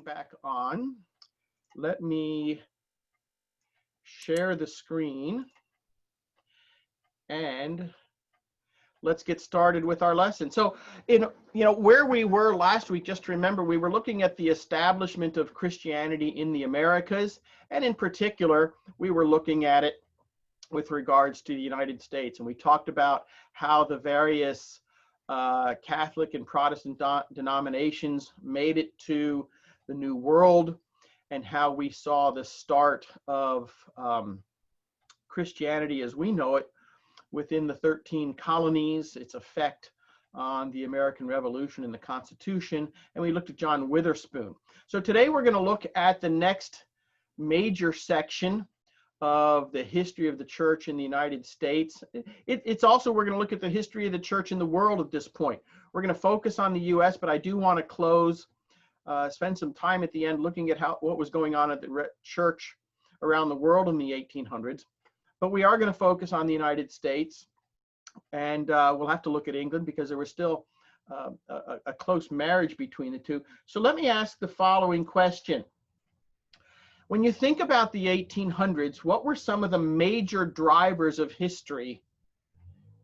back on. Let me share the screen and let's get started with our lesson. So, where we were last week, just to remember, we were looking at the establishment of Christianity in the Americas, and in particular, we were looking at it with regards to the United States, and we talked about how the various Catholic and Protestant denominations made it to the New World, and how we saw the start of Christianity as we know it within the 13 colonies, its effect on the American Revolution and the Constitution, and we looked at John Witherspoon. So today we're going to look at the next major section of the history of the church in the United States. It's also, we're going to look at the history of the church in the world at this point. We're going to focus on the U.S., but I do want to close, spend some time at the end looking at what was going on at the church around the world in the 1800s. But we are going to focus on the United States, and we'll have to look at England because there was still a close marriage between the two. So let me ask the following question. When you think about the 1800s, what were some of the major drivers of history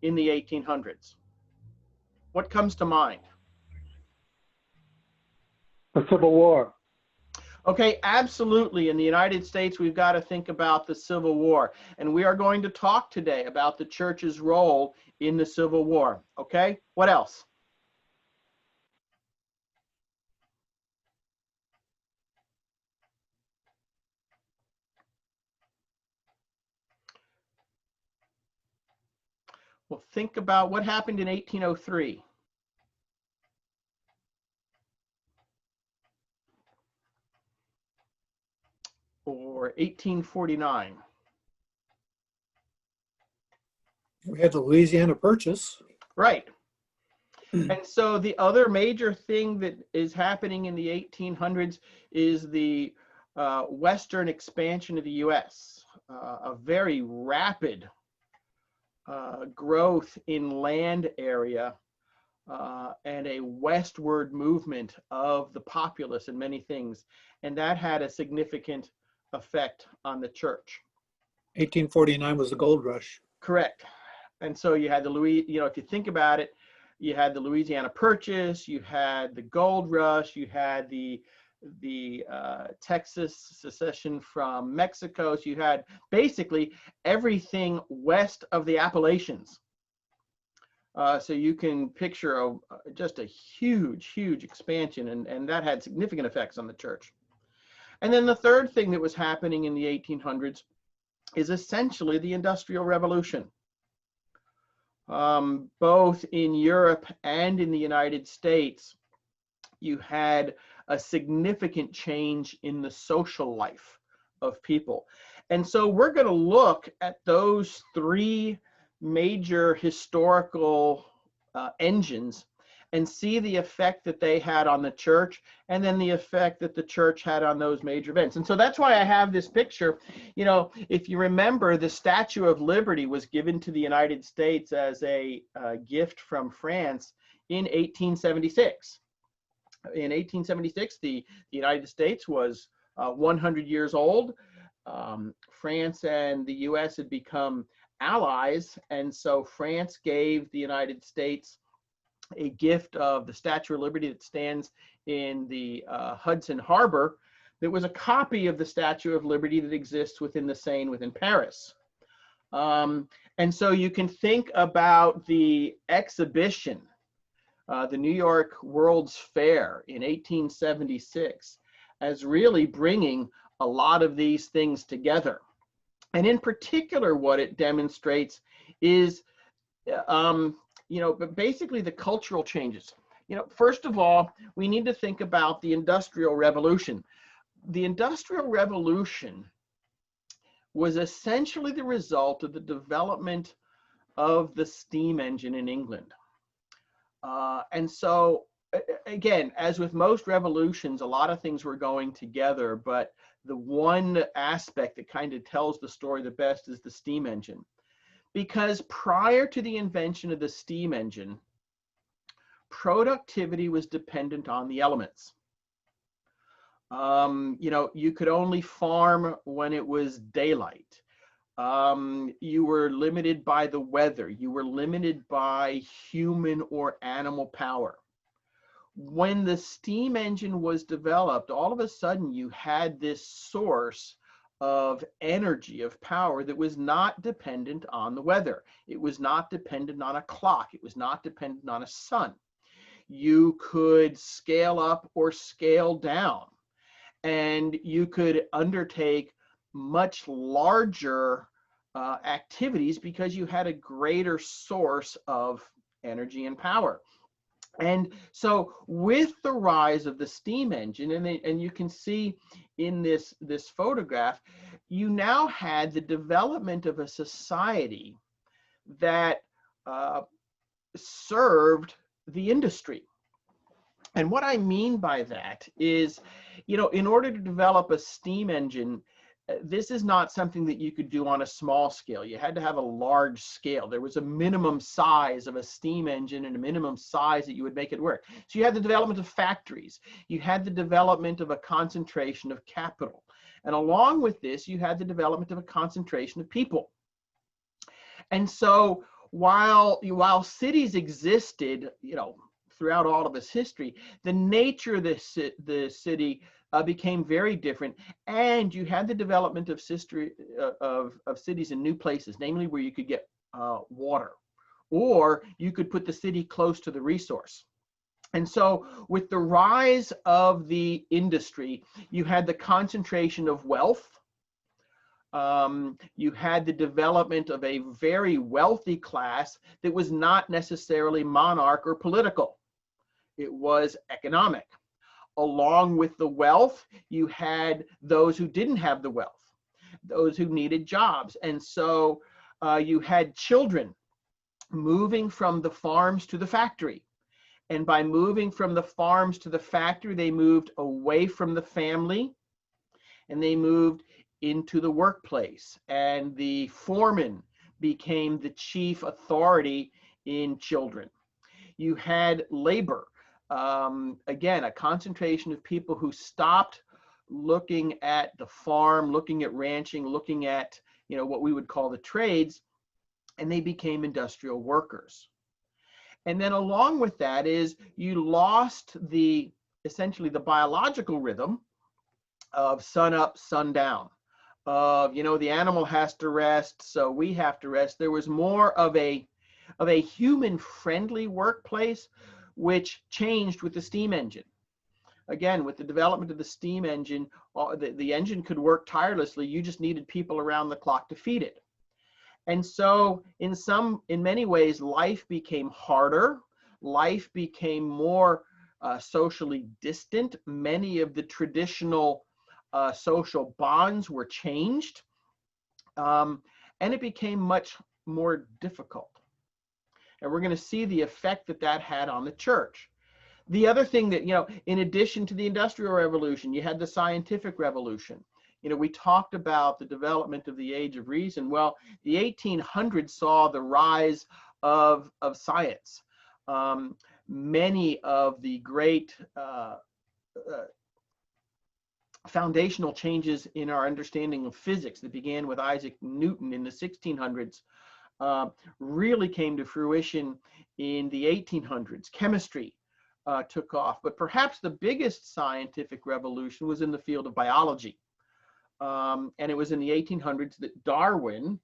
in the 1800s? What comes to mind? The Civil War. Okay, absolutely. In the United States, we've got to think about the Civil War. And we are going to talk today about the church's role in the Civil War. Okay, what else? Well, think about what happened in 1803. Or 1849. We had the Louisiana Purchase. Right. And so the other major thing that is happening in the 1800s is the Western expansion of the U.S., a very rapid growth in land area and a westward movement of the populace and many things. And that had a significant effect on the church. 1849 was the gold rush. Correct. And so you had if you think about it, you had the Louisiana Purchase, you had the gold rush, you had the Texas secession from Mexico. So you had basically everything west of the Appalachians. So you can picture just a huge expansion, and that had significant effects on the church. And then the third thing that was happening in the 1800s is essentially the Industrial Revolution. Both in Europe and in the United States, you had a significant change in the social life of people. And so we're going to look at those three major historical engines and see the effect that they had on the church, and then the effect that the church had on those major events. And so that's why I have this picture. If you remember, the Statue of Liberty was given to the United States as a gift from France in 1876. In 1876, the United States was 100 years old. France and the U.S. had become allies, and so France gave the United States a gift of the Statue of Liberty that stands in the Hudson Harbor. That was a copy of the Statue of Liberty that exists within the Seine within Paris. And so you can think about the exhibition, the New York World's Fair in 1876, as really bringing a lot of these things together. And in particular, what it demonstrates is but basically the cultural changes. First of all, we need to think about the Industrial Revolution. The Industrial Revolution was essentially the result of the development of the steam engine in England. And so, again, as with most revolutions, a lot of things were going together, but the one aspect that kind of tells the story the best is the steam engine. Because prior to the invention of the steam engine, productivity was dependent on the elements. You could only farm when it was daylight. You were limited by the weather. You were limited by human or animal power. When the steam engine was developed, all of a sudden you had this source of energy, of power that was not dependent on the weather. It was not dependent on a clock. It was not dependent on a sun. You could scale up or scale down, and you could undertake much larger activities because you had a greater source of energy and power. And so with the rise of the steam engine, and you can see in this photograph, you now had the development of a society that served the industry. And what I mean by that is, in order to develop a steam engine, this is not something that you could do on a small scale. You had to have a large scale. There was a minimum size of a steam engine and a minimum size that you would make it work. So you had the development of factories. You had the development of a concentration of capital. And along with this, you had the development of a concentration of people. And so while cities existed, throughout all of its history, the nature of the city became very different, and you had the development of cities in new places, namely where you could get water, or you could put the city close to the resource. And so with the rise of the industry, you had the concentration of wealth. You had the development of a very wealthy class that was not necessarily monarch or political. It was economic. Along with the wealth, you had those who didn't have the wealth, those who needed jobs. And so you had children moving from the farms to the factory. And by moving from the farms to the factory, they moved away from the family and they moved into the workplace. And the foreman became the chief authority in children. You had labor. Again, a concentration of people who stopped looking at the farm, looking at ranching, looking at, what we would call the trades, and they became industrial workers. And then along with that is you lost essentially the biological rhythm of sun up, sun down, of, the animal has to rest, so we have to rest. There was more of a human-friendly workplace, which changed with the steam engine. Again, with the development of the steam engine, the engine could work tirelessly. You just needed people around the clock to feed it. And so in many ways, life became harder. Life became more socially distant. Many of the traditional social bonds were changed. And it became much more difficult. And we're going to see the effect that had on the church. The other thing that, in addition to the Industrial Revolution, you had the Scientific Revolution. We talked about the development of the Age of Reason. Well, the 1800s saw the rise of science. Many of the great foundational changes in our understanding of physics that began with Isaac Newton in the 1600s really came to fruition in the 1800s. Chemistry took off, but perhaps the biggest scientific revolution was in the field of biology. And it was in the 1800s that Darwin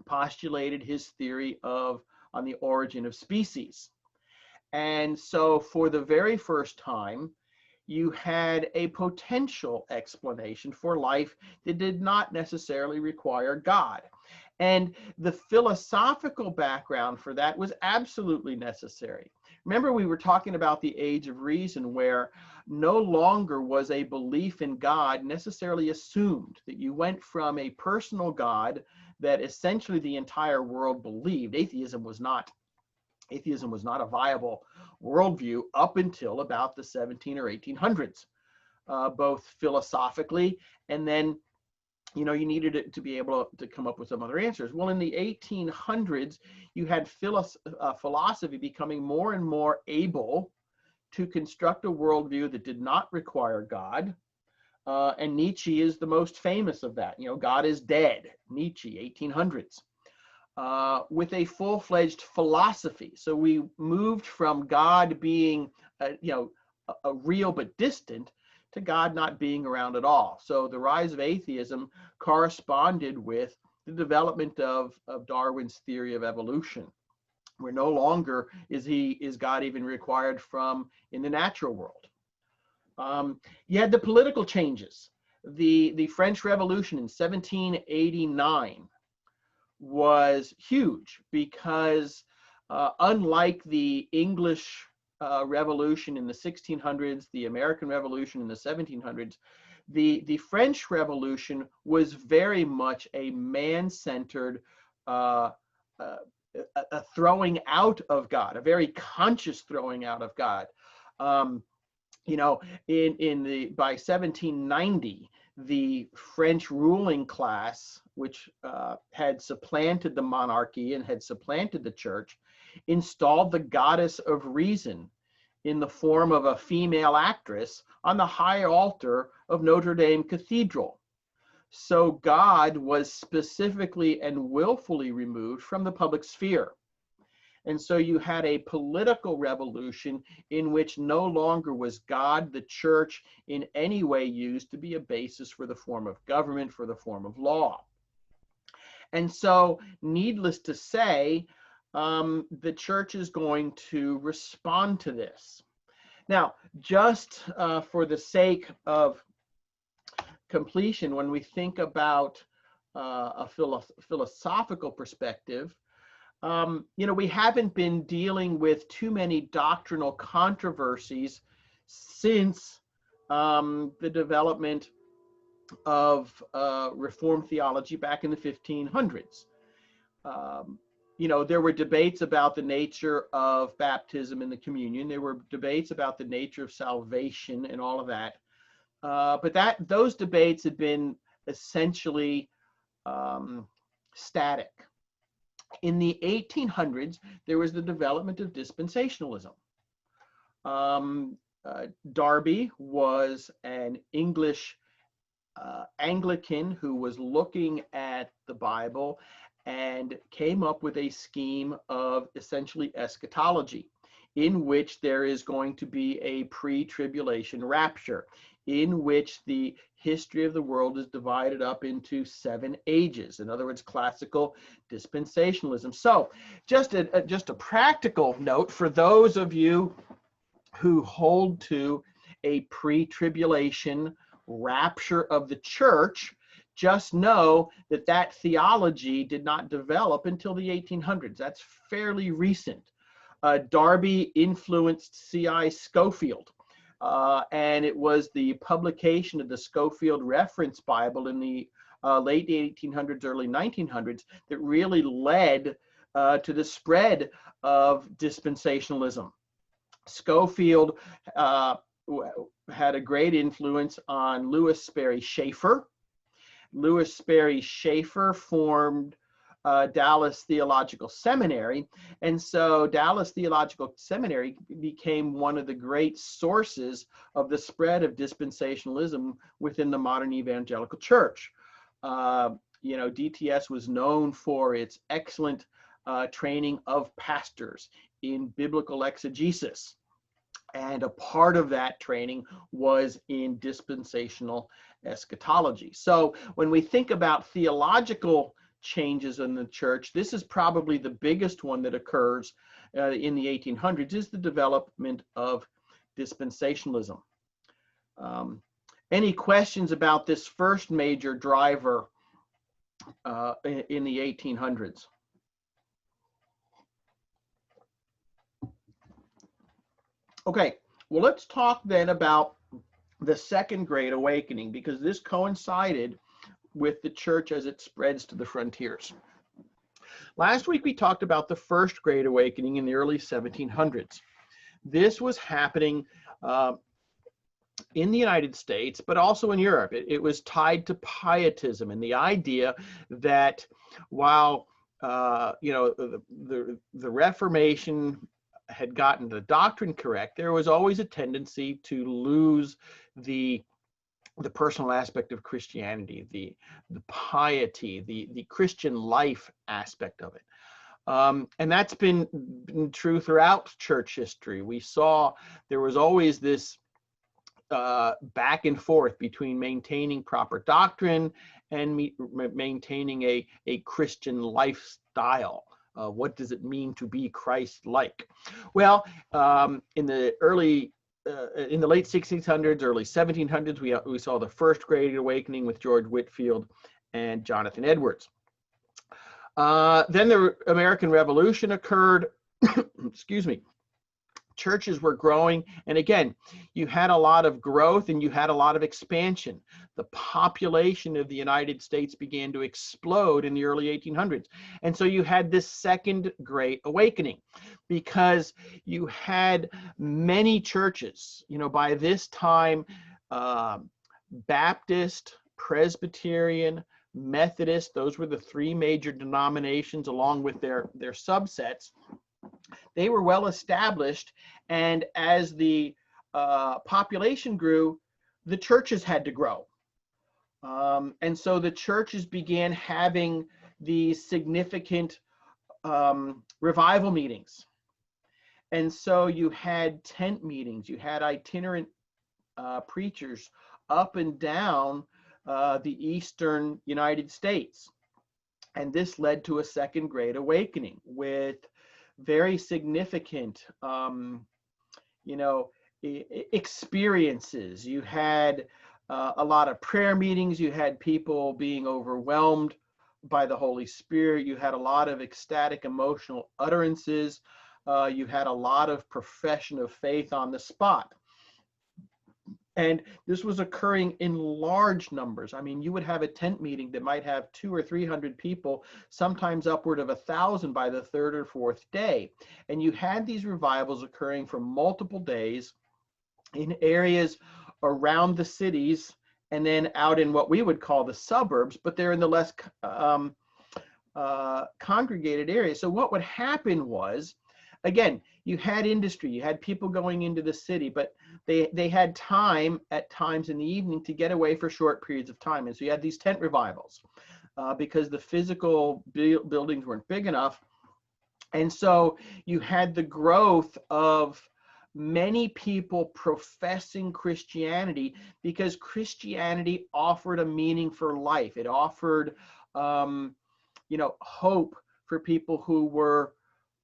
postulated his theory on the origin of species. And so for the very first time, you had a potential explanation for life that did not necessarily require God. And the philosophical background for that was absolutely necessary. Remember, we were talking about the Age of Reason, where no longer was a belief in God necessarily assumed, that you went from a personal God that essentially the entire world believed. Atheism was not a viable worldview up until about the 17 or 1800s, both philosophically, and then you needed it to be able to come up with some other answers. Well, in the 1800s, you had philosophy becoming more and more able to construct a worldview that did not require God, And Nietzsche is the most famous of that. God is dead, Nietzsche, 1800s, with a full-fledged philosophy. So we moved from God being, a real but distant, to God not being around at all. So the rise of atheism corresponded with the development of Darwin's theory of evolution, where no longer is God even required in the natural world. You had the political changes. The French Revolution in 1789 was huge because unlike the English Revolution in the 1600s, the American Revolution in the 1700s, the French Revolution was very much a man-centered a throwing out of God, a very conscious throwing out of God. By 1790, the French ruling class, which had supplanted the monarchy and had supplanted the church, installed the goddess of reason in the form of a female actress on the high altar of Notre Dame Cathedral. So God was specifically and willfully removed from the public sphere. And so you had a political revolution in which no longer was God, the church, in any way used to be a basis for the form of government, for the form of law. And so, needless to say, the church is going to respond to this. Now, just for the sake of completion, when we think about a philosophical perspective, we haven't been dealing with too many doctrinal controversies since the development of Reformed theology back in the 1500s. There were debates about the nature of baptism and the communion. There were debates about the nature of salvation and all of that. But those debates had been essentially static. In the 1800s, there was the development of dispensationalism. Darby was an English Anglican who was looking at the Bible and came up with a scheme of essentially eschatology, in which there is going to be a pre-tribulation rapture, in which the history of the world is divided up into 7 ages. In other words, classical dispensationalism. So just a practical note for those of you who hold to a pre-tribulation rapture of the church, just know that theology did not develop until the 1800s. That's fairly recent. Darby influenced C.I. Scofield. And it was the publication of the Scofield Reference Bible in the late 1800s, early 1900s that really led to the spread of dispensationalism. Scofield had a great influence on Lewis Sperry Chafer. Lewis Sperry Chafer formed Dallas Theological Seminary, and so Dallas Theological Seminary became one of the great sources of the spread of dispensationalism within the modern evangelical church. DTS was known for its excellent training of pastors in biblical exegesis, and a part of that training was in dispensational eschatology. So when we think about theological changes in the church, this is probably the biggest one that occurs in the 1800s, is the development of dispensationalism. Any questions about this first major driver in the 1800s? Okay, well, let's talk then about the Second Great Awakening, because this coincided with the church as it spreads to the frontiers. Last week we talked about the First Great Awakening in the early 1700s. This was happening in the United States, but also in Europe. It was tied to pietism and the idea that while the Reformation had gotten the doctrine correct, there was always a tendency to lose the the personal aspect of Christianity, the piety, the Christian life aspect of it. And that's been true throughout church history. We saw there was always this back and forth between maintaining proper doctrine and maintaining a Christian lifestyle. What does it mean to be Christ-like? Well, in the late 1600s, early 1700s, we saw the First Great Awakening with George Whitefield and Jonathan Edwards. Then the American Revolution occurred. Excuse me. Churches were growing, and again, you had a lot of growth and you had a lot of expansion. The population of the United States began to explode in the early 1800s, and so you had this Second Great Awakening because you had many churches. By this time, Baptist, Presbyterian, Methodist, those were the three major denominations along with their subsets. They were well established, and as the population grew, the churches had to grow. And so the churches began having these significant revival meetings. And so you had tent meetings, you had itinerant preachers up and down the eastern United States. And this led to a Second Great Awakening with very significant, experiences. You had a lot of prayer meetings. You had people being overwhelmed by the Holy Spirit. You had a lot of ecstatic emotional utterances. You had a lot of profession of faith on the spot. And this was occurring in large numbers. I mean, you would have a tent meeting that might have 200 or 300 people, sometimes upward of 1,000 by the third or fourth day. And you had these revivals occurring for multiple days in areas around the cities and then out in what we would call the suburbs, but they're in the less congregated areas. So what would happen was, again, you had industry, you had people going into the city, but they had time at times in the evening to get away for short periods of time. And so you had these tent revivals because the physical buildings weren't big enough. And so you had the growth of many people professing Christianity because Christianity offered a meaning for life. It offered, hope for people who were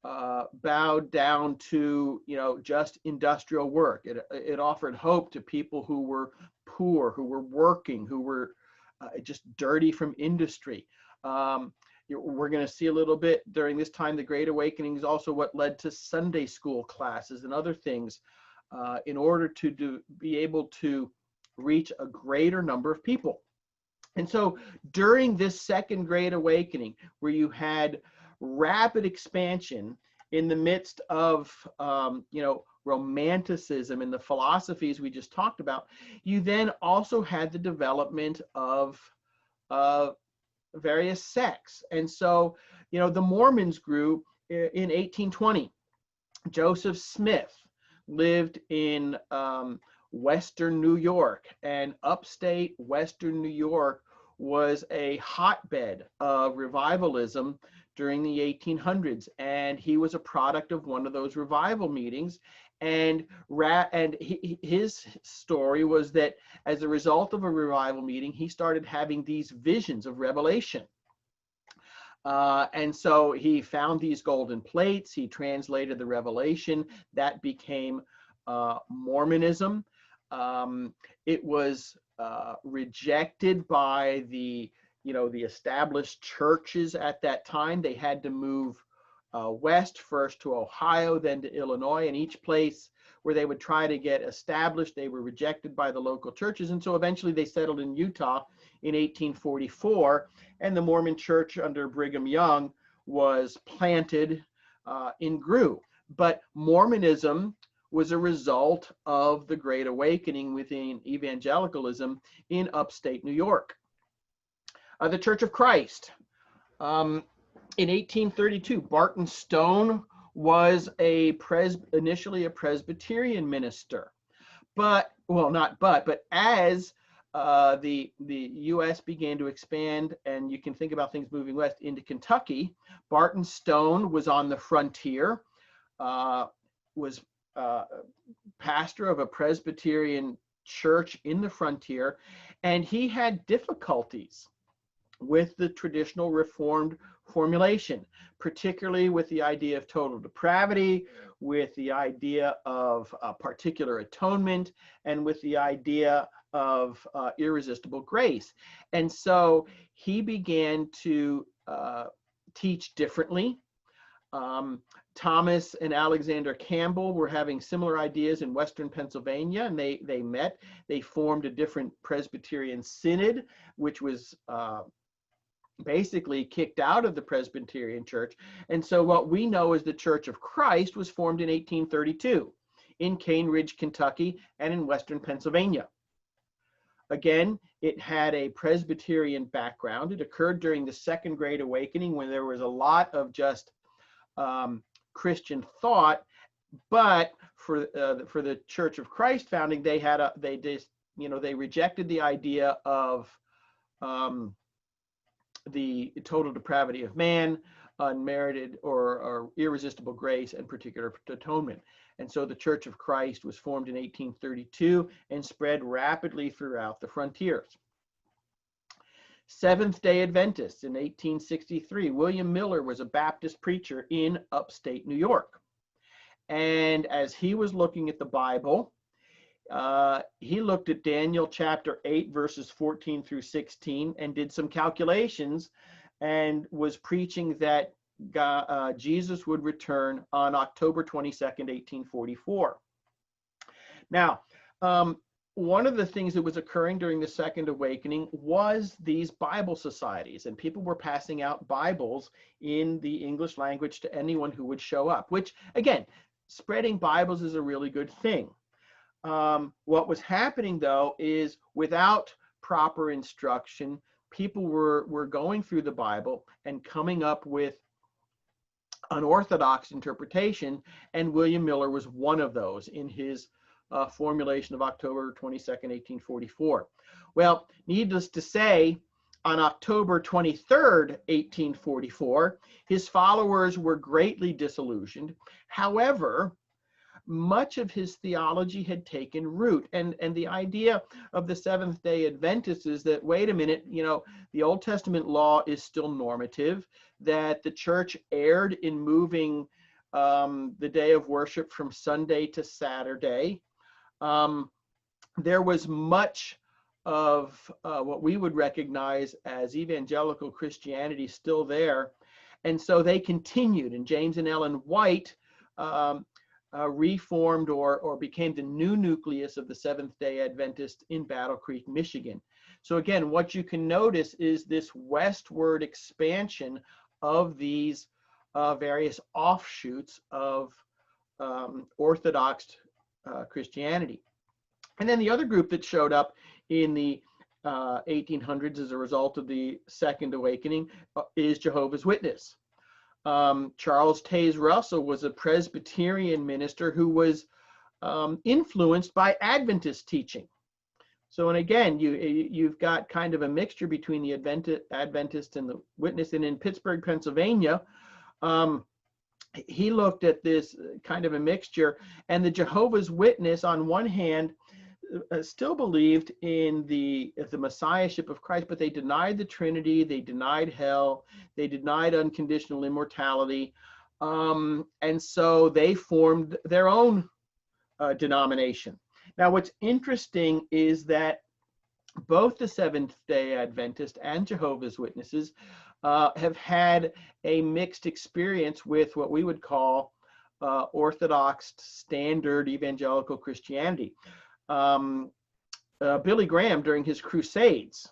bowed down to, just industrial work. It offered hope to people who were poor, who were working, who were just dirty from industry. We're going to see a little bit during this time, the Great Awakening is also what led to Sunday school classes and other things in order to be able to reach a greater number of people. And so during this Second Great Awakening, where you had rapid expansion in the midst of, romanticism and the philosophies we just talked about, you then also had the development of various sects. And so, the Mormons grew in 1820. Joseph Smith lived in Western New York, and upstate Western New York was a hotbed of revivalism during the 1800s, and he was a product of one of those revival meetings. And his story was that as a result of a revival meeting, he started having these visions of revelation. And so he found these golden plates. He translated the revelation. That became Mormonism. It was rejected by the established churches at that time. They had to move west, first to Ohio, then to Illinois, and each place where they would try to get established, they were rejected by the local churches. And so eventually they settled in Utah in 1844, and the Mormon church under Brigham Young was planted and grew. But Mormonism was a result of the Great Awakening within evangelicalism in upstate New York. The Church of Christ. In 1832, Barton Stone was initially a Presbyterian minister. But as the U.S. began to expand, and you can think about things moving west into Kentucky. Barton Stone was on the frontier, was pastor of a Presbyterian church in the frontier, and he had difficulties with the traditional Reformed formulation, particularly with the idea of total depravity, with the idea of particular atonement, and with the idea of irresistible grace. And so he began to teach differently. Thomas and Alexander Campbell were having similar ideas in Western Pennsylvania, and they met. They formed a different Presbyterian synod, which was basically kicked out of the Presbyterian Church. And so what we know as the Church of Christ was formed in 1832 in Cane Ridge, Kentucky, and in Western Pennsylvania. Again, it had a Presbyterian background. It occurred during the Second Great Awakening, when there was a lot of just Christian thought, but for the Church of Christ founding, they rejected the idea of the total depravity of man, unmerited or irresistible grace, and particular atonement. And so the Church of Christ was formed in 1832 and spread rapidly throughout the frontiers. Seventh-day Adventists in 1863. William Miller was a Baptist preacher in upstate New York. And as he was looking at the Bible, he looked at Daniel chapter 8, verses 14 through 16, and did some calculations, and was preaching that Jesus would return on October 22nd, 1844. Now, one of the things that was occurring during the Second Awakening was these Bible societies, and people were passing out Bibles in the English language to anyone who would show up, which, again, spreading Bibles is a really good thing. What was happening, though, is without proper instruction, people were going through the Bible and coming up with unorthodox interpretation, and William Miller was one of those in his formulation of October 22nd, 1844. Well, needless to say, on October 23rd, 1844, his followers were greatly disillusioned. However, much of his theology had taken root, and the idea of the Seventh-day Adventists is that, wait a minute, the Old Testament law is still normative, that the church erred in moving the day of worship from Sunday to Saturday. There was much of what we would recognize as evangelical Christianity still there, and so they continued, and James and Ellen White reformed or became the new nucleus of the Seventh-day Adventist in Battle Creek, Michigan. So again, what you can notice is this westward expansion of these various offshoots of Orthodox Christianity. And then the other group that showed up in the 1800s as a result of the Second Awakening is Jehovah's Witness. Charles Taze Russell was a Presbyterian minister who was influenced by Adventist teaching. So, and again, you've got kind of a mixture between the Adventist and the Witness. And in Pittsburgh, Pennsylvania, he looked at this kind of a mixture. And the Jehovah's Witness, on one hand, still believed in the messiahship of Christ, but they denied the Trinity, they denied hell, they denied unconditional immortality, and so they formed their own denomination. Now, what's interesting is that both the Seventh-day Adventist and Jehovah's Witnesses have had a mixed experience with what we would call Orthodox standard evangelical Christianity. Billy Graham, during his crusades,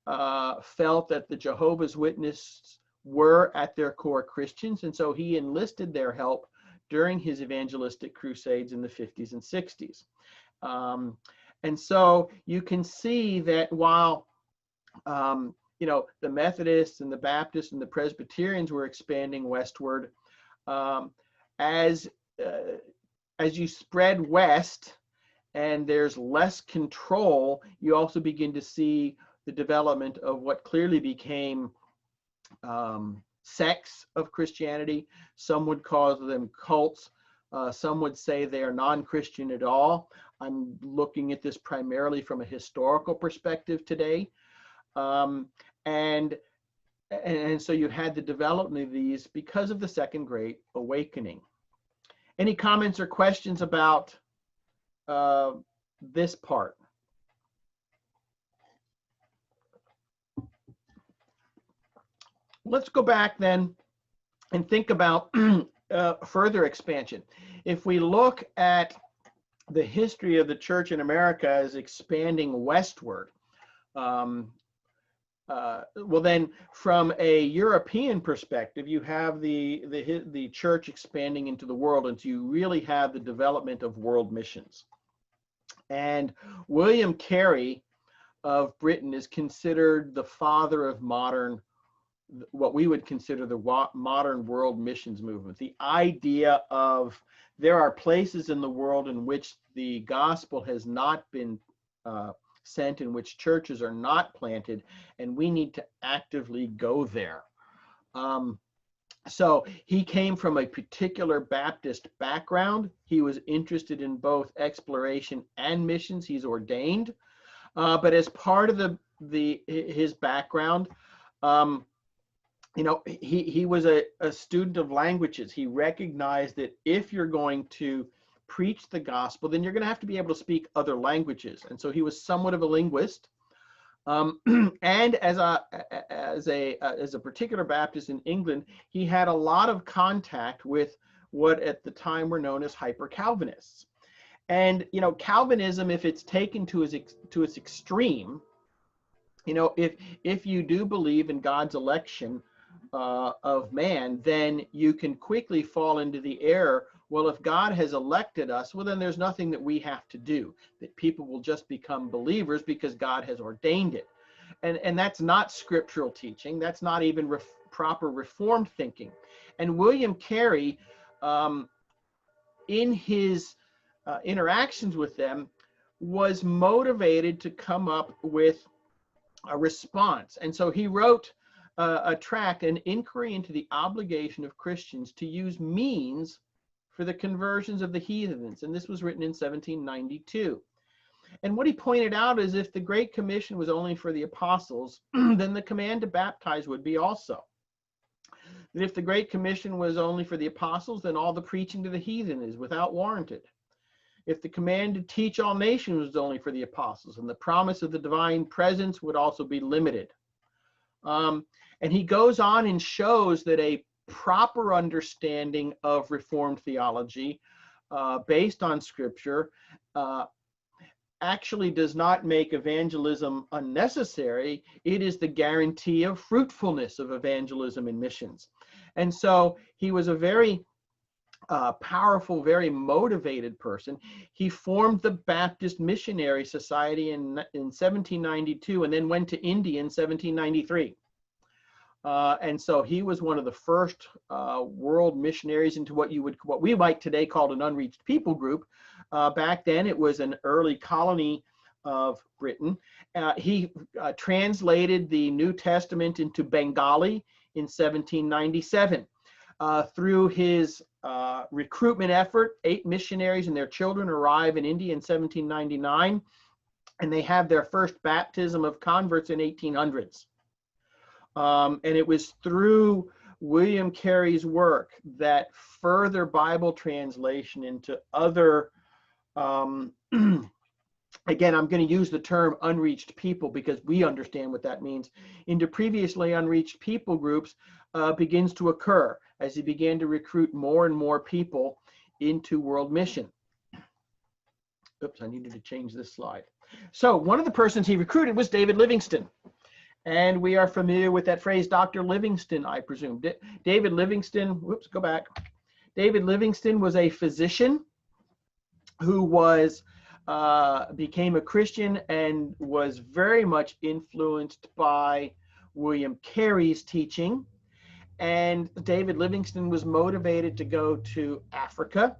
felt that the Jehovah's Witnesses were at their core Christians, and so he enlisted their help during his evangelistic crusades in the 50s and 60s. And so you can see that while the Methodists and the Baptists and the Presbyterians were expanding westward, as you spread west and there's less control, you also begin to see the development of what clearly became sects of Christianity. Some would call them cults. Some would say they are non-Christian at all. I'm looking at this primarily from a historical perspective today. And so you had the development of these because of the Second Great Awakening. Any comments or questions about this part? Let's go back then and think about further expansion. If we look at the history of the church in America as expanding westward, well then from a European perspective, you have the church expanding into the world, and so you really have the development of world missions. And William Carey of Britain is considered the father of what we would consider the modern world missions movement. The idea of there are places in the world in which the gospel has not been sent, in which churches are not planted, and we need to actively go there. So he came from a particular Baptist background. He was interested in both exploration and missions. He's ordained, but as part of his background, he was a student of languages. He recognized that if you're going to preach the gospel, then you're going to have to be able to speak other languages. And so he was somewhat of a linguist. And as a particular Baptist in England, he had a lot of contact with what at the time were known as hyper-Calvinists. And Calvinism, if it's taken to its extreme, if you do believe in God's election of man, then you can quickly fall into the error, well, if God has elected us, well, then there's nothing that we have to do, that people will just become believers because God has ordained it. And that's not scriptural teaching. That's not even proper Reformed thinking. And William Carey, in his interactions with them, was motivated to come up with a response. And so he wrote a tract, An Inquiry into the Obligation of Christians to Use Means for the Conversions of the Heathens. And this was written in 1792. And what he pointed out is if the Great Commission was only for the apostles, then the command to baptize would be also. That if the Great Commission was only for the apostles, then all the preaching to the heathen is without warranted. If the command to teach all nations was only for the apostles, and the promise of the divine presence would also be limited. And he goes on and shows that a proper understanding of Reformed theology based on Scripture actually does not make evangelism unnecessary. It is the guarantee of fruitfulness of evangelism and missions. And so he was a very powerful, very motivated person. He formed the Baptist Missionary Society in 1792 and then went to India in 1793. And so he was one of the first world missionaries into what we might today call an unreached people group. Back then, it was an early colony of Britain. He translated the New Testament into Bengali in 1797. Through his recruitment effort, 8 missionaries and their children arrive in India in 1799, and they have their first baptism of converts in 1800s. And it was through William Carey's work that further Bible translation into other, again, I'm going to use the term unreached people because we understand what that means, into previously unreached people groups begins to occur as he began to recruit more and more people into world mission. Oops, I needed to change this slide. So one of the persons he recruited was David Livingstone. And we are familiar with that phrase, Dr. Livingstone, I presume. David Livingstone, whoops, go back. David Livingstone was a physician who became a Christian and was very much influenced by William Carey's teaching. And David Livingstone was motivated to go to Africa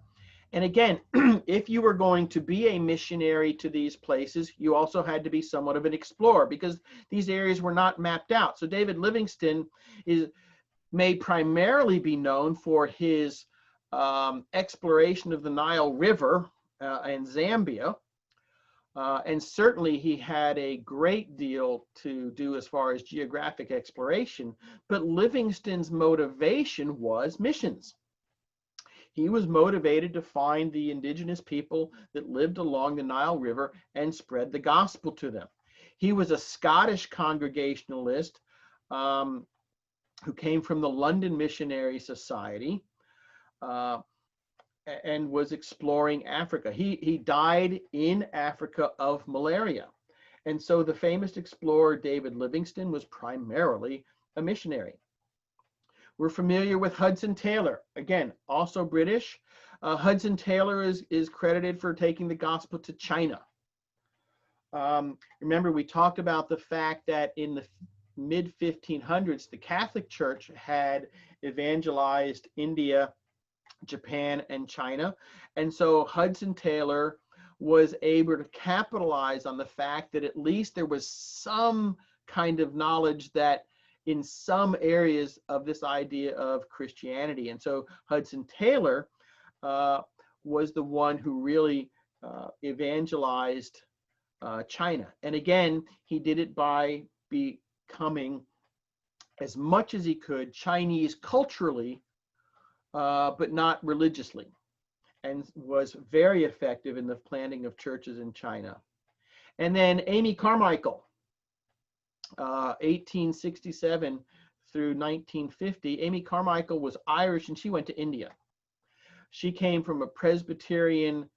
And again, if you were going to be a missionary to these places, you also had to be somewhat of an explorer because these areas were not mapped out. So David Livingstone may primarily be known for his exploration of the Nile River and Zambia. And certainly he had a great deal to do as far as geographic exploration, but Livingstone's motivation was missions. He was motivated to find the indigenous people that lived along the Nile River and spread the gospel to them. He was a Scottish Congregationalist who came from the London Missionary Society and was exploring Africa. He died in Africa of malaria. And so the famous explorer David Livingstone was primarily a missionary. We're familiar with Hudson Taylor, again, also British. Hudson Taylor is credited for taking the gospel to China. Remember, we talked about the fact that in the mid-1500s, the Catholic Church had evangelized India, Japan, and China. And so Hudson Taylor was able to capitalize on the fact that at least there was some kind of knowledge that in some areas of this idea of Christianity. And so Hudson Taylor was the one who really evangelized China. And again, he did it by becoming as much as he could Chinese culturally, but not religiously, and was very effective in the planting of churches in China. And then Amy Carmichael, 1867 through 1950. Amy Carmichael was Irish and she went to India. She came from a Presbyterian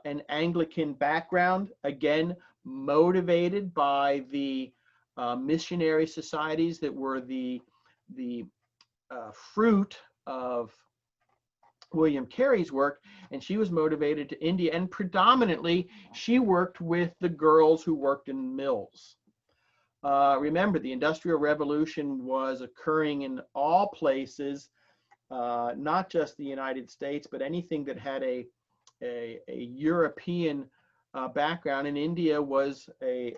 and Anglican background, again, motivated by the missionary societies that were the fruit of William Carey's work, and she was motivated to India, and predominantly she worked with the girls who worked in mills. Remember, the Industrial Revolution was occurring in all places, not just the United States, but anything that had a European background. And India was a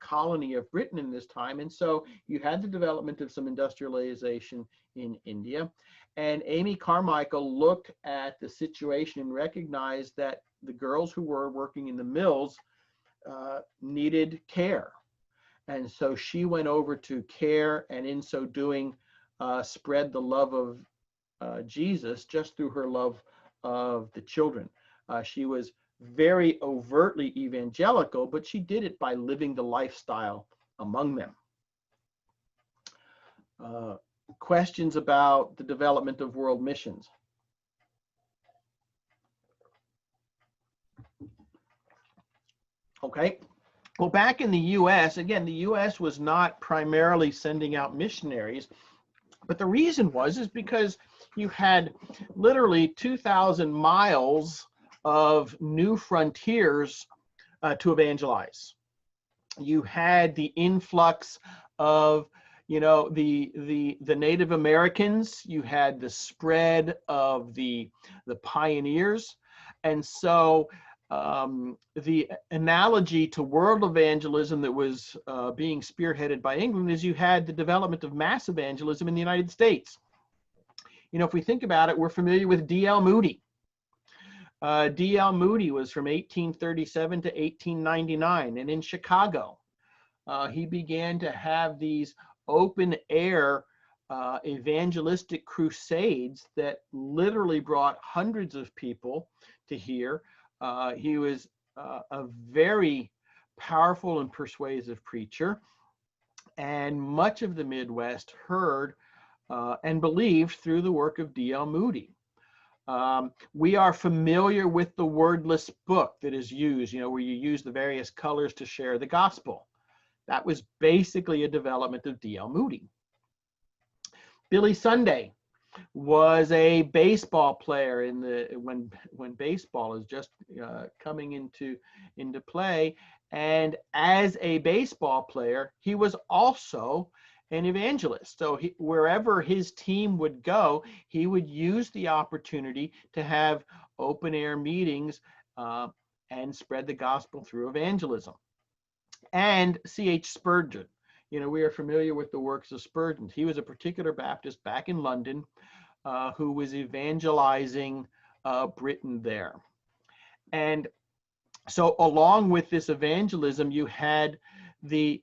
colony of Britain in this time. And so you had the development of some industrialization in India. And Amy Carmichael looked at the situation and recognized that the girls who were working in the mills needed care. And so she went over to care, and in so doing, spread the love of Jesus just through her love of the children. She was very overtly evangelical, but she did it by living the lifestyle among them. Questions about the development of world missions? Okay. Well, back in the U.S., again, the U.S. was not primarily sending out missionaries, but the reason is because you had literally 2,000 miles of new frontiers to evangelize. You had the influx of, the Native Americans. You had the spread of the pioneers, and so the analogy to world evangelism that was being spearheaded by England is you had the development of mass evangelism in the United States. If we think about it, we're familiar with D.L. Moody. D.L. Moody was from 1837 to 1899, and in Chicago, he began to have these open air evangelistic crusades that literally brought hundreds of people to hear. He was a very powerful and persuasive preacher, and much of the Midwest heard and believed through the work of D.L. Moody. We are familiar with the wordless book that is used, where you use the various colors to share the gospel. That was basically a development of D.L. Moody. Billy Sunday was a baseball player when baseball is just coming into play, and as a baseball player, he was also an evangelist. So wherever his team would go, he would use the opportunity to have open air meetings and spread the gospel through evangelism. And C.H. Spurgeon. We are familiar with the works of Spurgeon. He was a particular Baptist back in London who was evangelizing Britain there. And so along with this evangelism, you had the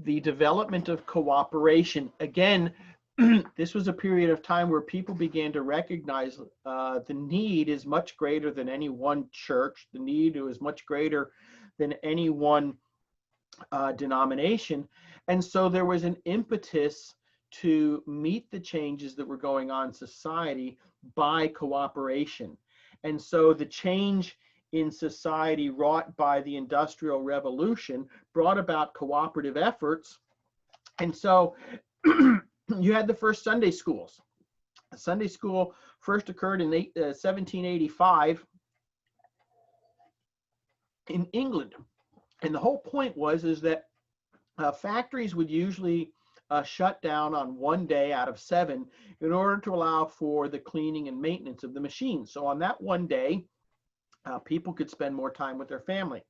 development of cooperation. Again, this was a period of time where people began to recognize the need is much greater than any one church. The need is much greater than any one denomination. And so there was an impetus to meet the changes that were going on in society by cooperation. And so the change in society wrought by the Industrial Revolution brought about cooperative efforts. And so you had the first Sunday schools. A Sunday school first occurred in 1785 in England. And the whole point is that factories would usually shut down on one day out of 7 in order to allow for the cleaning and maintenance of the machines. So on that one day, people could spend more time with their family.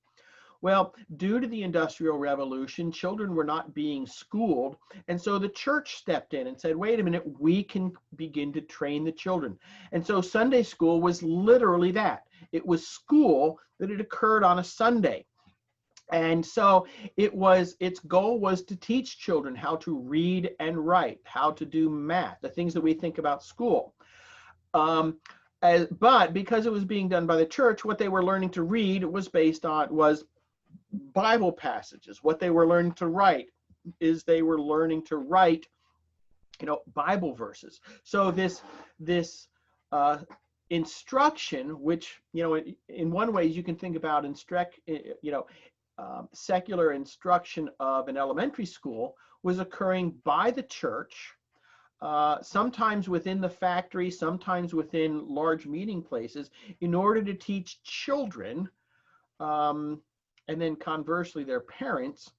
Well, due to the Industrial Revolution, children were not being schooled. And so the church stepped in and said, wait a minute, we can begin to train the children. And so Sunday school was literally that. It was school that had occurred on a Sunday. And so its goal was to teach children how to read and write, how to do math, the things that we think about school. But because it was being done by the church, what they were learning to read was Bible passages. What they were learning to write is they were learning to write, Bible verses. So this instruction, which, in one way you can think about secular instruction of an elementary school, was occurring by the church, sometimes within the factory, sometimes within large meeting places, in order to teach children, and then conversely their parents,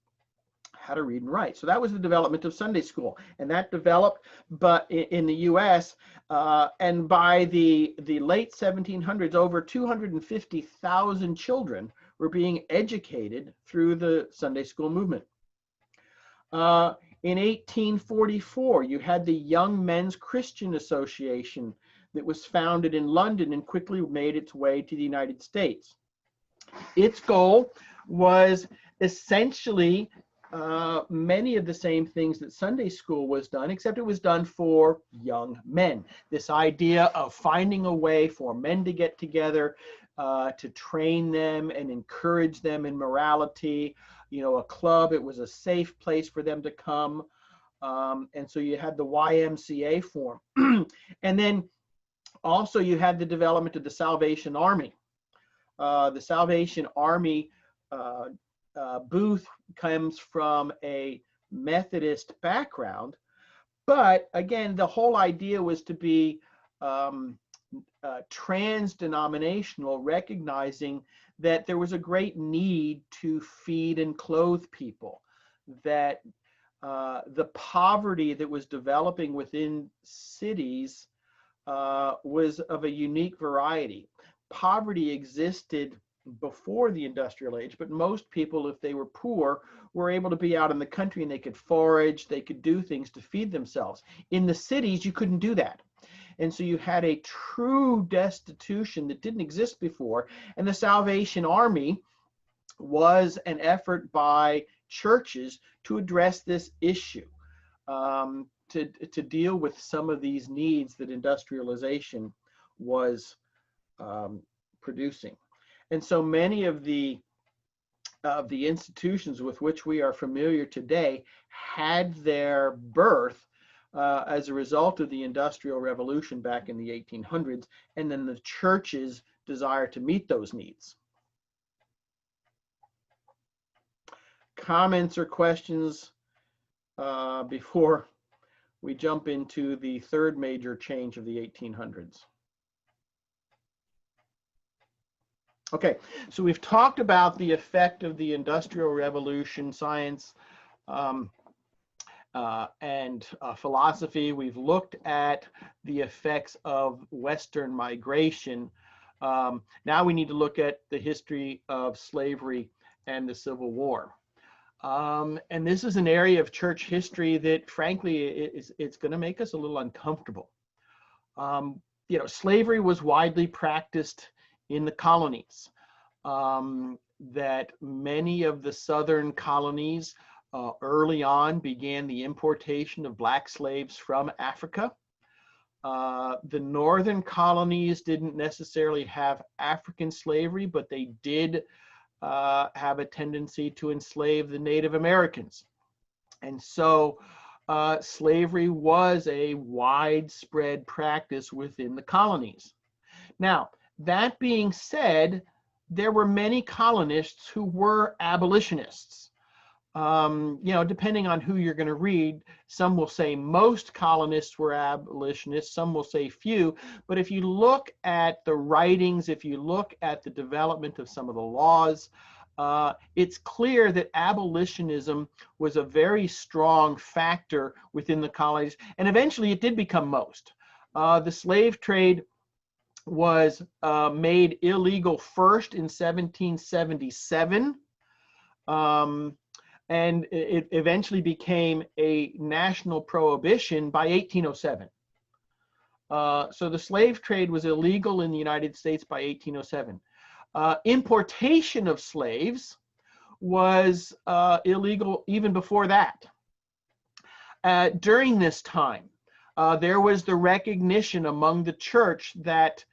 how to read and write. So that was the development of Sunday school, and that developed, but in the U.S. And by the late 1700s, over 250,000 children were being educated through the Sunday school movement. In 1844, you had the Young Men's Christian Association that was founded in London and quickly made its way to the United States. Its goal was essentially many of the same things that Sunday school was done, except it was done for young men. This idea of finding a way for men to get together, to train them and encourage them in morality, a club. It was a safe place for them to come. And so you had the YMCA form. And then also you had the development of the Salvation Army. The Salvation Army Booth comes from a Methodist background, but again, the whole idea was to be trans-denominational, recognizing that there was a great need to feed and clothe people, that the poverty that was developing within cities was of a unique variety. Poverty existed before the industrial age, but most people, if they were poor, were able to be out in the country and they could forage, they could do things to feed themselves. In the cities, you couldn't do that. And so you had a true destitution that didn't exist before. And the Salvation Army was an effort by churches to address this issue, to deal with some of these needs that industrialization was producing. And so many of the institutions with which we are familiar today had their birth as a result of the Industrial Revolution back in the 1800s, and then the church's desire to meet those needs. Comments or questions before we jump into the third major change of the 1800s? Okay, so we've talked about the effect of the Industrial Revolution, science, and philosophy. We've looked at the effects of Western migration. Now we need to look at the history of slavery and the Civil War. And this is an area of church history that, frankly, it's going to make us a little uncomfortable. Slavery was widely practiced in the colonies. That many of the southern colonies early on began the importation of black slaves from Africa. The northern colonies didn't necessarily have African slavery, but they did have a tendency to enslave the Native Americans. And so slavery was a widespread practice within the colonies. Now, that being said, there were many colonists who were abolitionists. Depending on who you're going to read, some will say most colonists were abolitionists, some will say few. But if you look at the writings, if you look at the development of some of the laws, it's clear that abolitionism was a very strong factor within the colonies, and eventually it did become most. The slave trade was made illegal first in 1777. And it eventually became a national prohibition by 1807. So the slave trade was illegal in the United States by 1807. Importation of slaves was illegal even before that. During this time, there was the recognition among the church that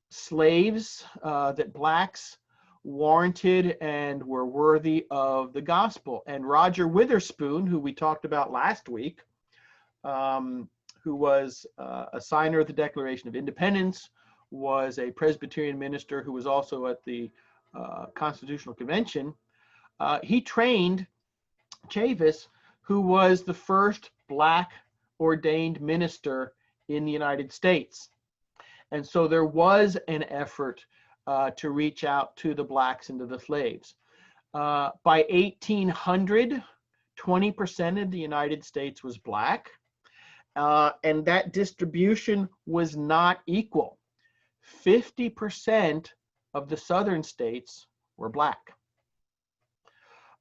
slaves, that blacks warranted and were worthy of the gospel. And Roger Witherspoon, who we talked about last week, who was a signer of the Declaration of Independence, was a Presbyterian minister who was also at the Constitutional Convention. He trained Chavis, who was the first black ordained minister in the United States. And so there was an effort to reach out to the blacks and to the slaves. By 1800, 20% of the United States was black, and that distribution was not equal. 50% of the southern states were black.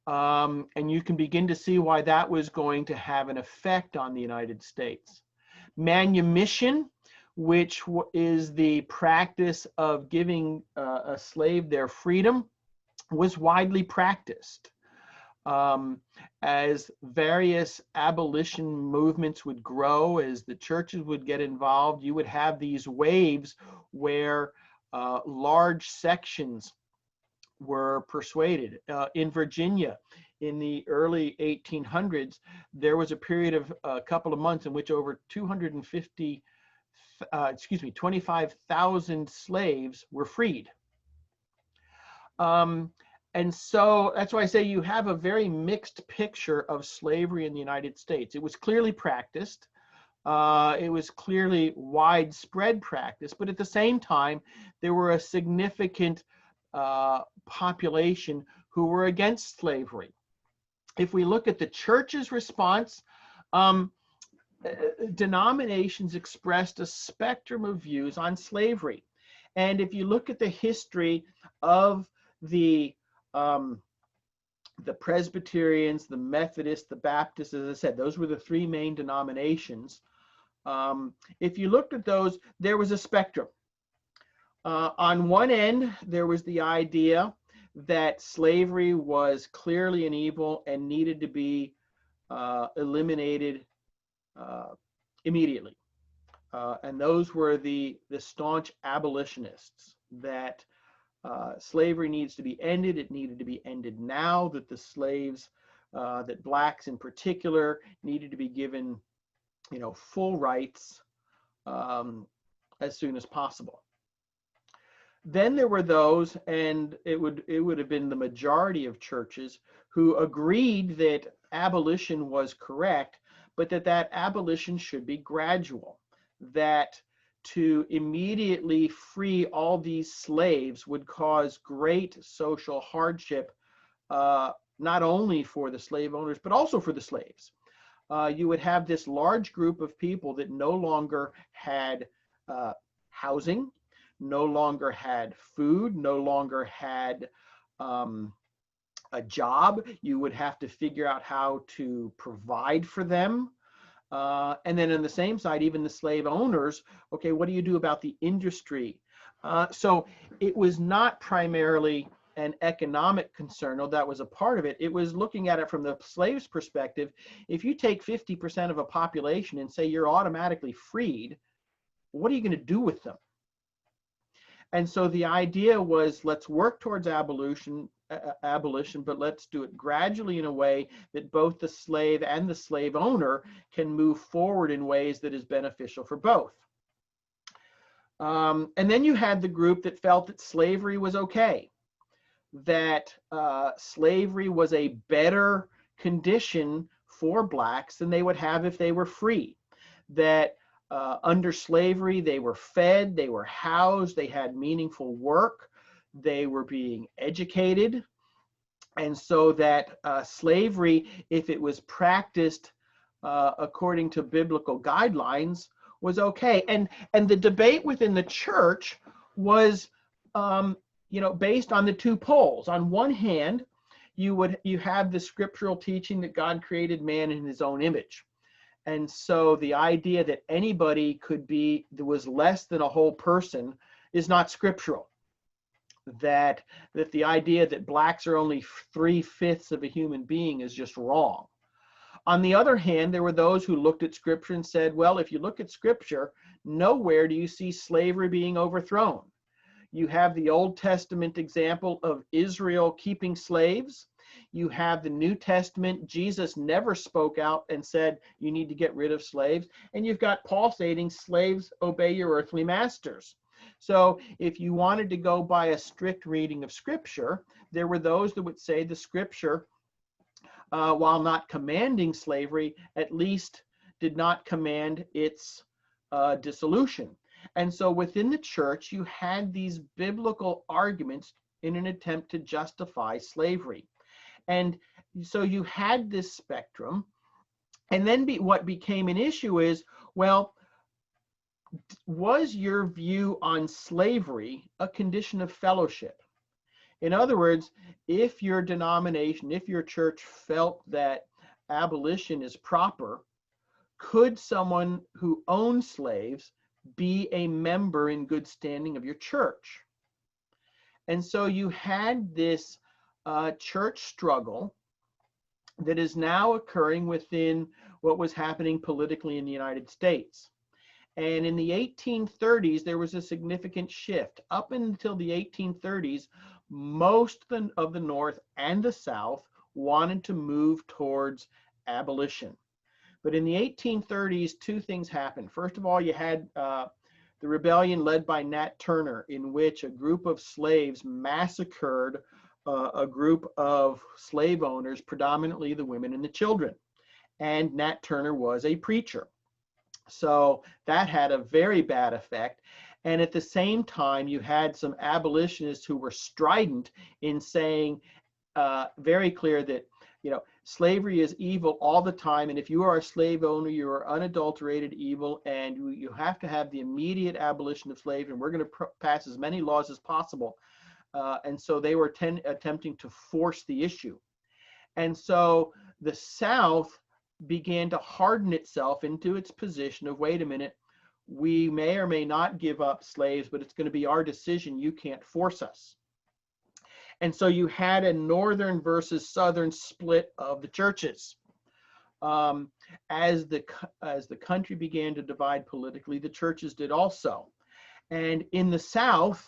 And you can begin to see why that was going to have an effect on the United States. Manumission, which is the practice of giving a slave their freedom, was widely practiced. As various abolition movements would grow, as the churches would get involved, you would have these waves where large sections were persuaded. In Virginia, in the early 1800s, there was a period of a couple of months in which over 25,000 slaves were freed. And so that's why I say you have a very mixed picture of slavery in the United States. It was clearly practiced. It was clearly widespread practice, but at the same time, there were a significant population who were against slavery. If we look at the church's response, denominations expressed a spectrum of views on slavery. And if you look at the history of the Presbyterians, the Methodists, the Baptists, as I said, those were the three main denominations. If you looked at those, there was a spectrum. On one end, there was the idea that slavery was clearly an evil and needed to be eliminated immediately. And those were the staunch abolitionists, that slavery needs to be ended. It needed to be ended now, that the slaves, that blacks in particular, needed to be given, full rights as soon as possible. Then there were those, and it would have been the majority of churches, who agreed that abolition was correct, but that abolition should be gradual, that to immediately free all these slaves would cause great social hardship, not only for the slave owners, but also for the slaves. you would have this large group of people that no longer had housing, no longer had food, no longer had a job. You would have to figure out how to provide for them. And then on the same side, even the slave owners, okay, what do you do about the industry? So it was not primarily an economic concern, although that was a part of it. It was looking at it from the slave's perspective. If you take 50% of a population and say you're automatically freed, what are you going to do with them? And so the idea was, let's work towards abolition, but let's do it gradually in a way that both the slave and the slave owner can move forward in ways that is beneficial for both. And then you had the group that felt that slavery was okay, that slavery was a better condition for blacks than they would have if they were free, that under slavery, they were fed, they were housed, they had meaningful work, they were being educated. And so that slavery, if it was practiced according to biblical guidelines, was okay. And the debate within the church was, based on the two poles. On one hand, you have the scriptural teaching that God created man in his own image. And so the idea that anybody could be, that was less than a whole person, is not scriptural. That the idea that blacks are only 3/5 of a human being is just wrong. On the other hand, there were those who looked at scripture and said, well, if you look at scripture, nowhere do you see slavery being overthrown. You have the Old Testament example of Israel keeping slaves. You have the New Testament. Jesus never spoke out and said, you need to get rid of slaves. And you've got Paul stating, slaves, obey your earthly masters. So if you wanted to go by a strict reading of scripture, there were those that would say the scripture, while not commanding slavery, at least did not command its dissolution. And so within the church, you had these biblical arguments in an attempt to justify slavery. And so you had this spectrum. And then what became an issue is, well, was your view on slavery a condition of fellowship? In other words, if your denomination, if your church felt that abolition is proper, could someone who owned slaves be a member in good standing of your church? And so you had this church struggle that is now occurring within what was happening politically in the United States. And in the 1830s, there was a significant shift. Up until the 1830s, most of the North and the South wanted to move towards abolition. But in the 1830s, two things happened. First of all, you had the rebellion led by Nat Turner, in which a group of slaves massacred a group of slave owners, predominantly the women and the children. And Nat Turner was a preacher. So that had a very bad effect. And at the same time, you had some abolitionists who were strident in saying very clear that, slavery is evil all the time. And if you are a slave owner, you are unadulterated evil, and you have to have the immediate abolition of slavery. And we're going to pass as many laws as possible. And so they were attempting to force the issue. And so the South began to harden itself into its position of, wait a minute, we may or may not give up slaves, but it's going to be our decision. You can't force us. And so you had a northern versus southern split of the churches. As the country began to divide politically, the churches did also. And in the South,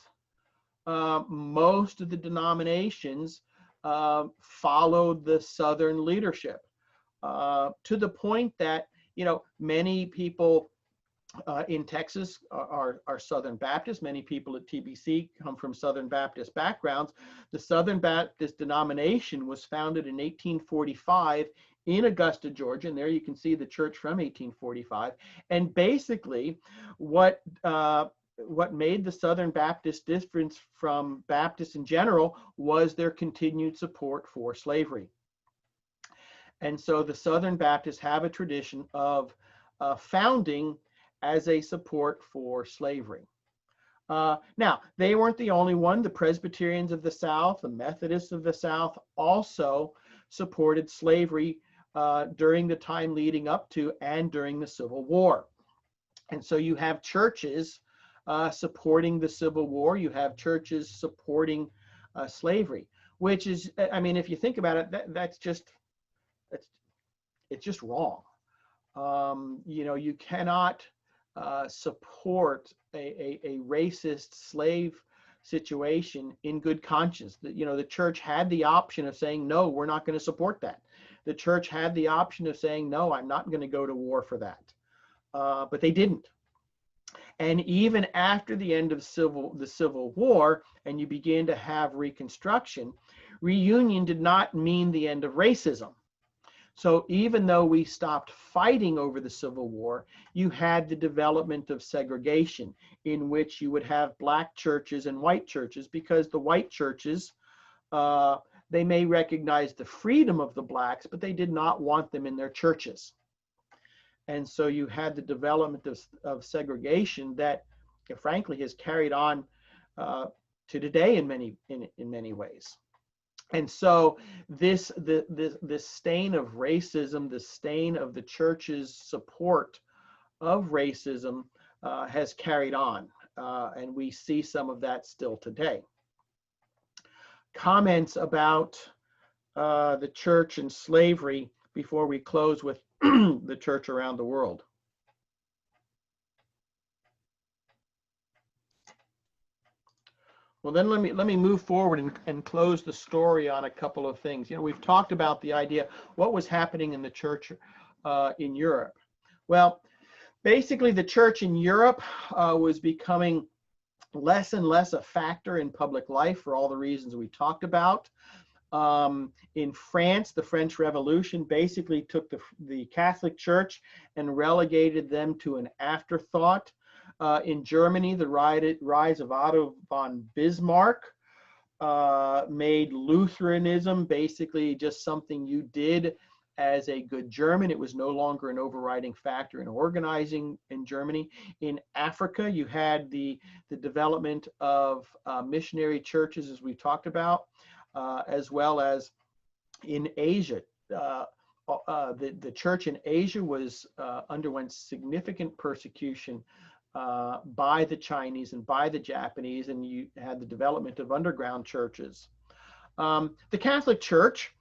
most of the denominations followed the southern leadership, to the point that, many people in Texas are Southern Baptists. Many people at TBC come from Southern Baptist backgrounds. The Southern Baptist denomination was founded in 1845 in Augusta, Georgia, and there you can see the church from 1845. And basically, what made the Southern Baptist difference from Baptists in general was their continued support for slavery. And so the Southern Baptists have a tradition of founding as a support for slavery. Now, they weren't the only one. The Presbyterians of the South, the Methodists of the South also supported slavery during the time leading up to and during the Civil War. And so you have churches supporting the Civil War. You have churches supporting slavery, which is, I mean, if you think about it, it's just wrong. You know, you cannot support a racist slave situation in good conscience. You know, the church had the option of saying, no, we're not going to support that. The church had the option of saying, no, I'm not going to go to war for that. But they didn't. And even after the end of the Civil War, and you begin to have Reconstruction, reunion did not mean the end of racism. So even though we stopped fighting over the Civil War, you had the development of segregation in which you would have black churches and white churches, because the white churches, they may recognize the freedom of the blacks, but they did not want them in their churches. And so you had the development of segregation that, frankly, has carried on to today in many ways. And so this stain of racism, the stain of the church's support of racism has carried on, and we see some of that still today. Comments about the church and slavery before we close with the church around the world. Well, then let me move forward and close the story on a couple of things. You know, we've talked about the idea, what was happening in the church in Europe. Well, basically the church in Europe was becoming less and less a factor in public life for all the reasons we talked about. In France, the French Revolution basically took the Catholic Church and relegated them to an afterthought. In Germany, the rise of Otto von Bismarck made Lutheranism basically just something you did as a good German. It was no longer an overriding factor in organizing in Germany. In Africa, you had the development of missionary churches, as we talked about, as well as in Asia. The church in Asia underwent significant persecution by the Chinese and by the Japanese, and you had the development of underground churches. The Catholic Church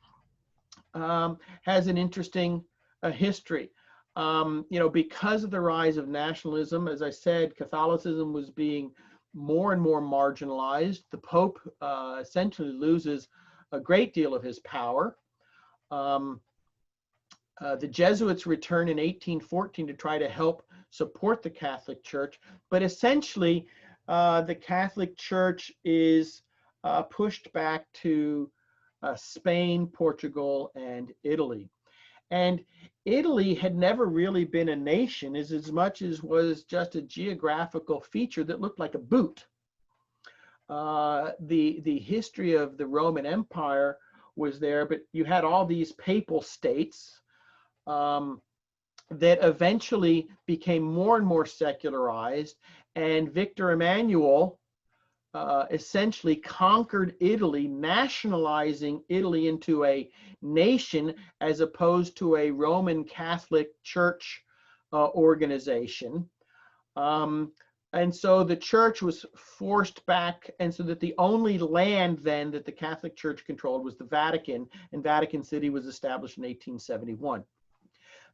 has an interesting history. You know, because of the rise of nationalism, as I said, Catholicism was being more and more marginalized. The Pope essentially loses a great deal of his power. The Jesuits return in 1814 to try to help support the Catholic Church, but essentially the Catholic Church is pushed back to Spain, Portugal, and Italy. And Italy had never really been a nation as much as was just a geographical feature that looked like a boot. The history of the Roman Empire was there, but you had all these papal states that eventually became more and more secularized, and Victor Emmanuel essentially conquered Italy, nationalizing Italy into a nation as opposed to a Roman Catholic Church organization. And so the church was forced back, and so that the only land then that the Catholic Church controlled was the Vatican, and Vatican City was established in 1871.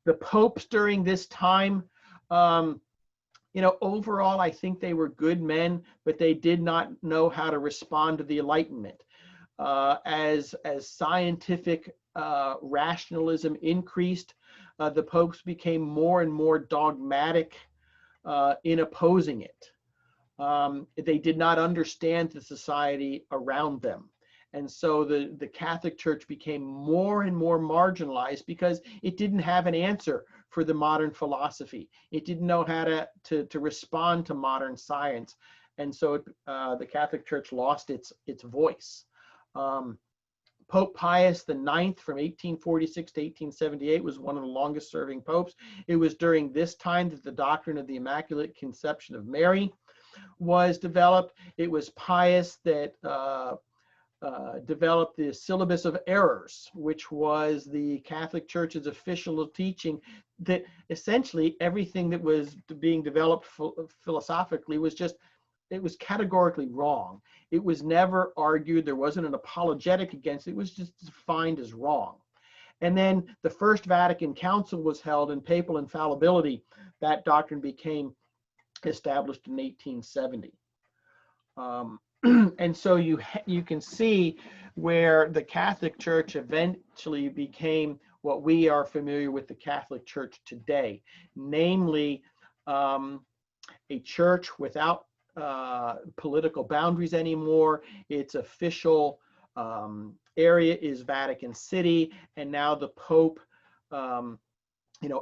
The popes during this time, you know, overall, I think they were good men, but they did not know how to respond to the Enlightenment. As scientific rationalism increased, the popes became more and more dogmatic in opposing it. They did not understand the society around them. And so the Catholic Church became more and more marginalized because it didn't have an answer for the modern philosophy. It didn't know how to respond to modern science. And so the Catholic Church lost its voice. Pope Pius IX from 1846 to 1878 was one of the longest serving popes. It was during this time that the doctrine of the Immaculate Conception of Mary was developed. It was Pius that developed the Syllabus of Errors, which was the Catholic Church's official teaching that essentially everything that was being developed philosophically was just, it was categorically wrong. It was never argued. There wasn't an apologetic against it. It was just defined as wrong. And then the First Vatican Council was held, and papal infallibility, that doctrine became established in 1870. And so you can see where the Catholic Church eventually became what we are familiar with the Catholic Church today, namely a church without political boundaries anymore. Its official area is Vatican City, and now the Pope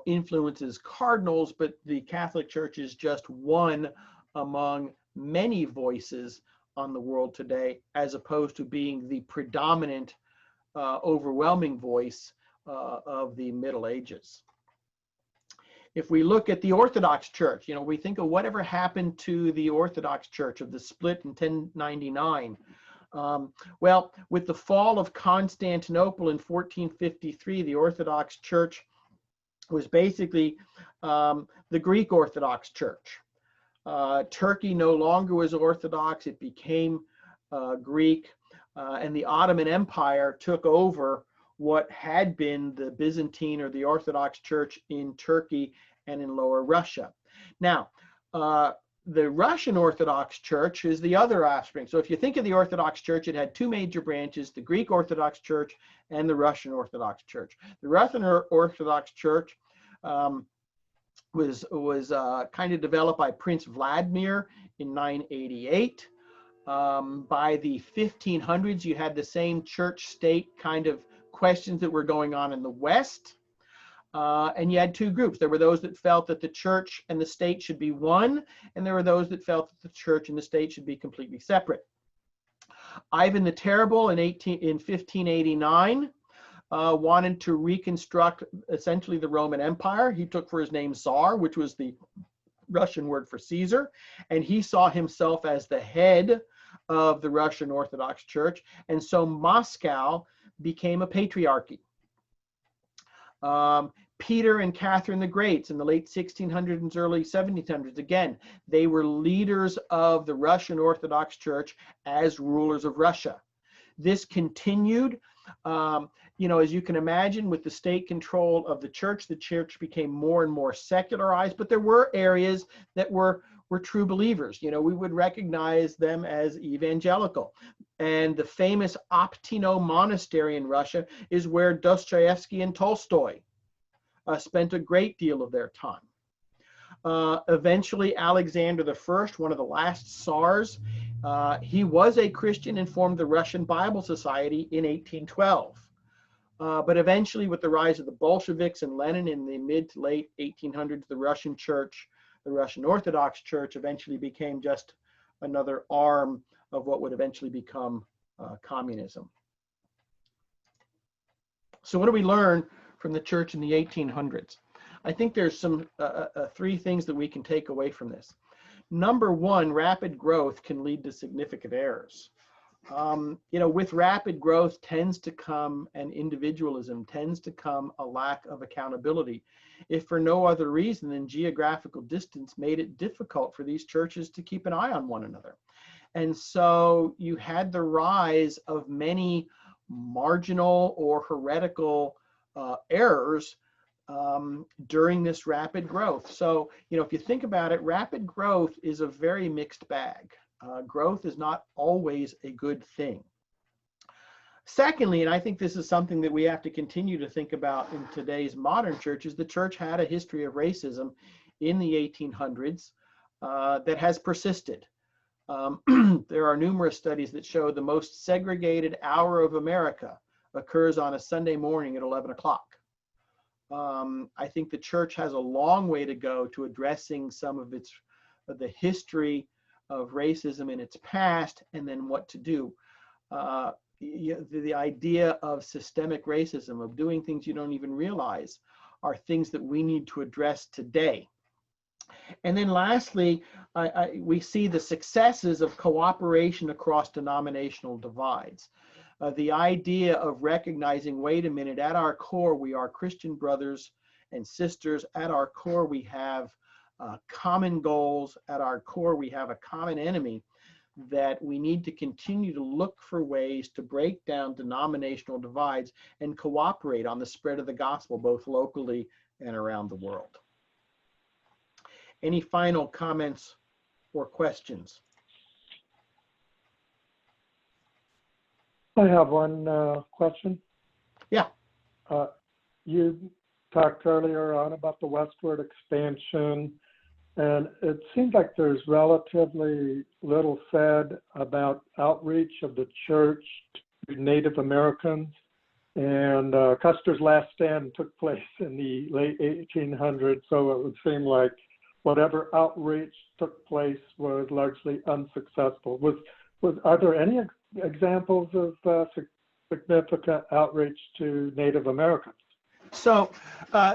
influences cardinals, but the Catholic Church is just one among many voices on the world today, as opposed to being the predominant, overwhelming voice of the Middle Ages. If we look at the Orthodox Church, we think of whatever happened to the Orthodox Church of the split in 1099. Well, with the fall of Constantinople in 1453, the Orthodox Church was basically the Greek Orthodox Church. Turkey no longer was Orthodox. It became Greek, and the Ottoman Empire took over what had been the Byzantine or the Orthodox Church in Turkey and in Lower Russia. Now, the Russian Orthodox Church is the other offspring. So if you think of the Orthodox Church, it had two major branches, the Greek Orthodox Church and the Russian Orthodox Church. The Russian Orthodox Church was kind of developed by Prince Vladimir in 988. By the 1500s, you had the same church-state kind of questions that were going on in the West. And you had two groups. There were those that felt that the church and the state should be one, and there were those that felt that the church and the state should be completely separate. Ivan the Terrible in 1589 wanted to reconstruct essentially the Roman Empire. He took for his name Tsar, which was the Russian word for Caesar, and he saw himself as the head of the Russian Orthodox Church, and so Moscow became a patriarchy. Peter and Catherine the Greats in the late 1600s and early 1700s, again, they were leaders of the Russian Orthodox Church as rulers of Russia. This continued, as you can imagine, with the state control of the church became more and more secularized, but there were areas that were true believers. We would recognize them as evangelical. And the famous Optino Monastery in Russia is where Dostoevsky and Tolstoy spent a great deal of their time. Eventually, Alexander I, one of the last Tsars, he was a Christian and formed the Russian Bible Society in 1812. But eventually, with the rise of the Bolsheviks and Lenin in the mid to late 1800s, the Russian Church, the Russian Orthodox Church, eventually became just another arm of what would eventually become communism. So what do we learn from the church in the 1800s? I think there's some three things that we can take away from this. Number one, rapid growth can lead to significant errors. With rapid growth tends to come an individualism, tends to come a lack of accountability, if for no other reason than geographical distance made it difficult for these churches to keep an eye on one another. And so you had the rise of many marginal or heretical errors during this rapid growth. So, if you think about it, rapid growth is a very mixed bag. Growth is not always a good thing. Secondly, and I think this is something that we have to continue to think about in today's modern churches, the church had a history of racism in the 1800s that has persisted. There are numerous studies that show the most segregated hour of America occurs on a Sunday morning at 11 o'clock. I think the church has a long way to go to addressing some of the history of racism in its past, and then what to do. the idea of systemic racism, of doing things you don't even realize, are things that we need to address today. And then lastly, we see the successes of cooperation across denominational divides. The idea of recognizing, wait a minute, at our core, we are Christian brothers and sisters. At our core, we have common goals. At our core, we have a common enemy, that we need to continue to look for ways to break down denominational divides and cooperate on the spread of the gospel, both locally and around the world. Any final comments or questions? I have one question. Yeah. You talked earlier on about the westward expansion, and it seems like there's relatively little said about outreach of the church to Native Americans. And Custer's last stand took place in the late 1800s, so it would seem like whatever outreach took place was largely unsuccessful. Are there any examples of significant outreach to Native Americans? So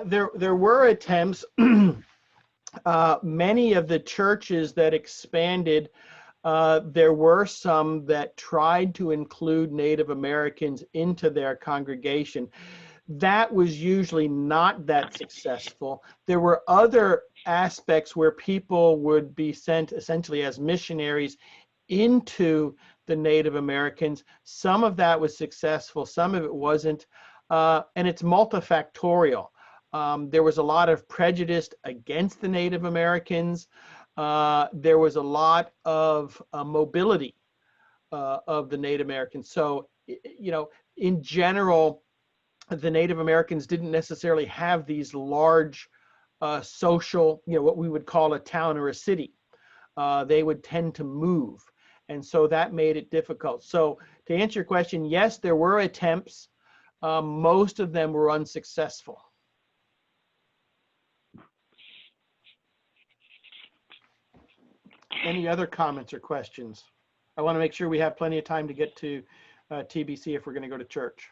there were attempts. Many of the churches that expanded, there were some that tried to include Native Americans into their congregation. That was usually not that successful. There were other aspects where people would be sent essentially as missionaries into the Native Americans. Some of that was successful, some of it wasn't, and it's multifactorial. There was a lot of prejudice against the Native Americans. There was a lot of mobility of the Native Americans. So, in general, the Native Americans didn't necessarily have these large social, what we would call a town or a city. They would tend to move. And so that made it difficult. So to answer your question, yes, there were attempts. Most of them were unsuccessful. Any other comments or questions? I want to make sure we have plenty of time to get to TBC if we're going to go to church.